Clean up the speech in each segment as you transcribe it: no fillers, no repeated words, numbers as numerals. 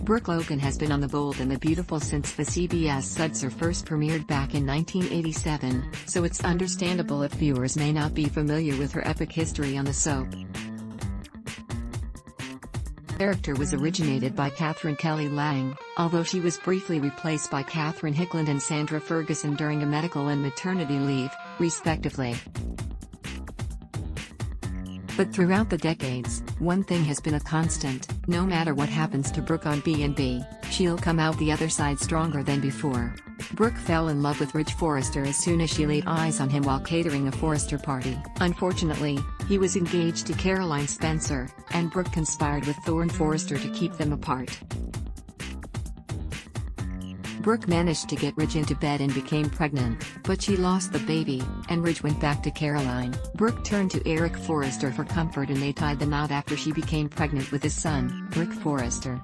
Brooke Logan has been on The Bold and the Beautiful since the CBS Sudser first premiered back in 1987, so it's understandable if viewers may not be familiar with her epic history on the soap. The character was originated by Catherine Kelly Lang, although she was briefly replaced by Catherine Hickland and Sandra Ferguson during a medical and maternity leave, respectively. But throughout the decades, one thing has been a constant: no matter what happens to Brooke on B&B, she'll come out the other side stronger than before. Brooke fell in love with Ridge Forrester as soon as she laid eyes on him while catering a Forrester party. Unfortunately, he was engaged to Caroline Spencer, and Brooke conspired with Thorne Forrester to keep them apart. Brooke managed to get Ridge into bed and became pregnant, but she lost the baby, and Ridge went back to Caroline. Brooke turned to Eric Forrester for comfort and they tied the knot after she became pregnant with his son, Rick Forrester.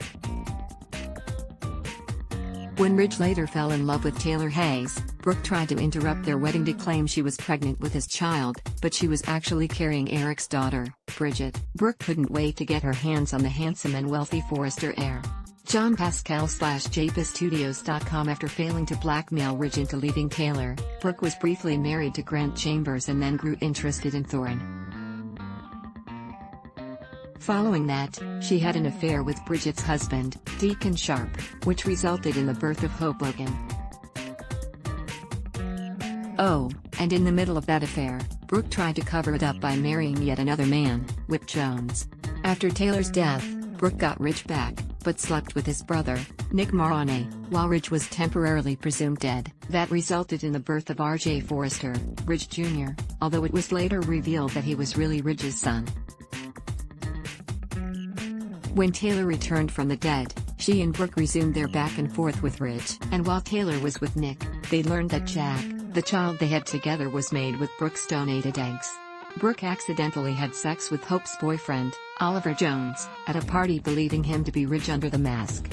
When Ridge later fell in love with Taylor Hayes, Brooke tried to interrupt their wedding to claim she was pregnant with his child, but she was actually carrying Eric's daughter, Bridget. Brooke couldn't wait to get her hands on the handsome and wealthy Forrester heir. John Pascal/JPSstudios.com. After failing to blackmail Ridge into leaving Taylor, Brooke was briefly married to Grant Chambers and then grew interested in Thorne. Following that, she had an affair with Bridget's husband, Deacon Sharp, which resulted in the birth of Hope Logan. Oh, and in the middle of that affair, Brooke tried to cover it up by marrying yet another man, Whip Jones. After Taylor's death, Brooke got Ridge back, but slept with his brother, Nick Maroney, while Ridge was temporarily presumed dead. That resulted in the birth of R.J. Forrester, Ridge Jr., although it was later revealed that he was really Ridge's son. When Taylor returned from the dead, she and Brooke resumed their back and forth with Ridge. And while Taylor was with Nick, they learned that Jack, the child they had together, was made with Brooke's donated eggs. Brooke accidentally had sex with Hope's boyfriend, Oliver Jones, at a party, believing him to be Ridge under the mask.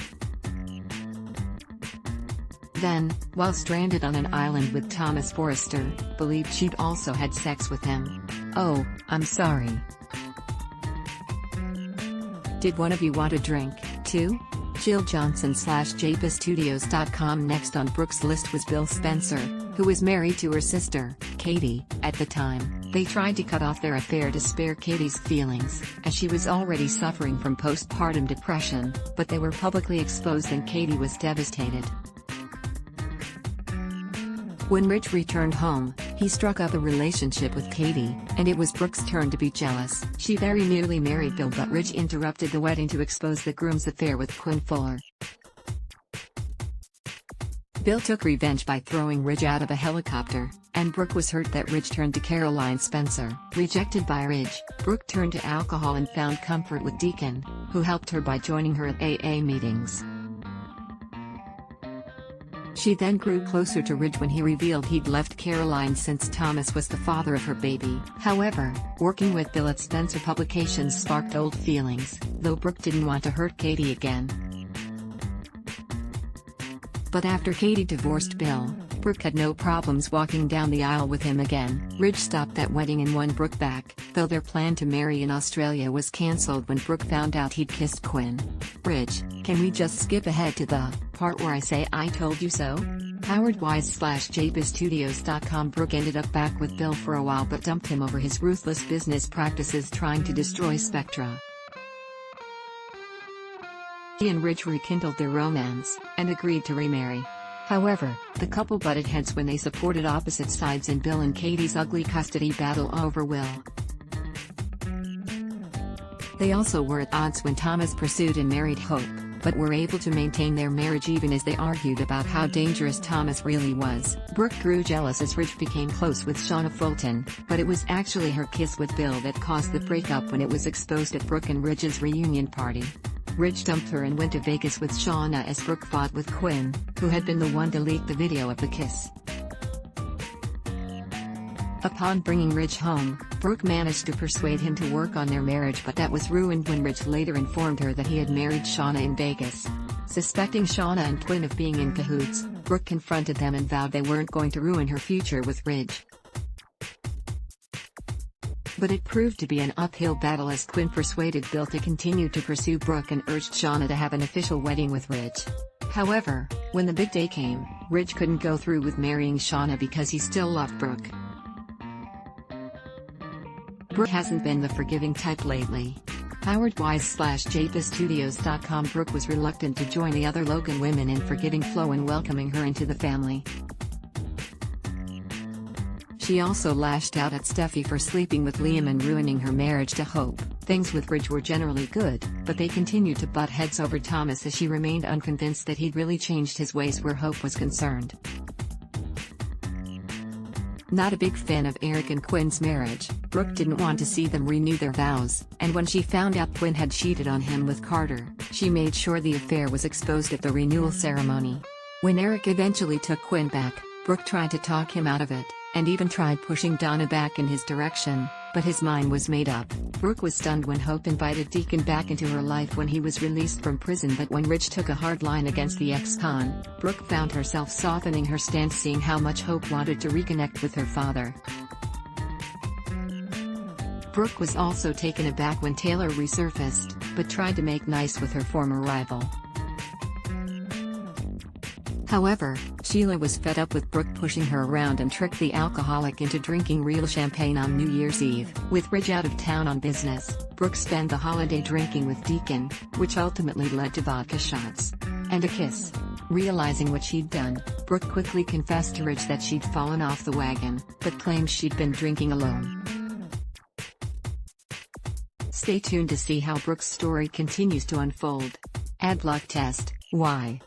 Then, while stranded on an island with Thomas Forrester, believed she'd also had sex with him. Oh, I'm sorry. Did one of you want a drink, too? Jill Johnson/JPSstudios.com. Next on Brooke's list was Bill Spencer, who was married to her sister, Katie, at the time. They tried to cut off their affair to spare Katie's feelings, as she was already suffering from postpartum depression, but they were publicly exposed and Katie was devastated. When Ridge returned home, he struck up a relationship with Katie, and it was Brooke's turn to be jealous. She very nearly married Bill, but Ridge interrupted the wedding to expose the groom's affair with Quinn Fuller. Bill took revenge by throwing Ridge out of a helicopter, and Brooke was hurt that Ridge turned to Caroline Spencer. Rejected by Ridge, Brooke turned to alcohol and found comfort with Deacon, who helped her by joining her at AA meetings. She then grew closer to Ridge when he revealed he'd left Caroline since Thomas was the father of her baby. However, working with Bill at Spencer Publications sparked old feelings, though Brooke didn't want to hurt Katie again. But after Katie divorced Bill, Brooke had no problems walking down the aisle with him again. Ridge stopped that wedding and won Brooke back, though their plan to marry in Australia was cancelled when Brooke found out he'd kissed Quinn. Ridge, can we just skip ahead to the part where I say I told you so? Howard Wise/JPSstudios.com. Brooke ended up back with Bill for a while but dumped him over his ruthless business practices trying to destroy Spectra. She and Ridge rekindled their romance, and agreed to remarry. However, the couple butted heads when they supported opposite sides in Bill and Katie's ugly custody battle over Will. They also were at odds when Thomas pursued and married Hope, but were able to maintain their marriage even as they argued about how dangerous Thomas really was. Brooke grew jealous as Ridge became close with Shauna Fulton, but it was actually her kiss with Bill that caused the breakup when it was exposed at Brooke and Ridge's reunion party. Ridge dumped her and went to Vegas with Shauna as Brooke fought with Quinn, who had been the one to leak the video of the kiss. Upon bringing Ridge home, Brooke managed to persuade him to work on their marriage, but that was ruined when Ridge later informed her that he had married Shauna in Vegas. Suspecting Shauna and Quinn of being in cahoots, Brooke confronted them and vowed they weren't going to ruin her future with Ridge. But it proved to be an uphill battle as Quinn persuaded Bill to continue to pursue Brooke and urged Shauna to have an official wedding with Ridge. However, when the big day came, Ridge couldn't go through with marrying Shauna because he still loved Brooke. Brooke hasn't been the forgiving type lately. Howard Wise/JPStudios.com. Brooke was reluctant to join the other Logan women in forgiving Flo and welcoming her into the family. She also lashed out at Steffi for sleeping with Liam and ruining her marriage to Hope. Things with Ridge were generally good, but they continued to butt heads over Thomas as she remained unconvinced that he'd really changed his ways where Hope was concerned. Not a big fan of Eric and Quinn's marriage, Brooke didn't want to see them renew their vows, and when she found out Quinn had cheated on him with Carter, she made sure the affair was exposed at the renewal ceremony. When Eric eventually took Quinn back, Brooke tried to talk him out of it, and even tried pushing Donna back in his direction, but his mind was made up. Brooke was stunned when Hope invited Deacon back into her life when he was released from prison, but when Ridge took a hard line against the ex-con, Brooke found herself softening her stance, seeing how much Hope wanted to reconnect with her father. Brooke was also taken aback when Taylor resurfaced, but tried to make nice with her former rival. However, Sheila was fed up with Brooke pushing her around and tricked the alcoholic into drinking real champagne on New Year's Eve. With Ridge out of town on business, Brooke spent the holiday drinking with Deacon, which ultimately led to vodka shots and a kiss. Realizing what she'd done, Brooke quickly confessed to Ridge that she'd fallen off the wagon, but claimed she'd been drinking alone. Stay tuned to see how Brooke's story continues to unfold. Ad block test: why?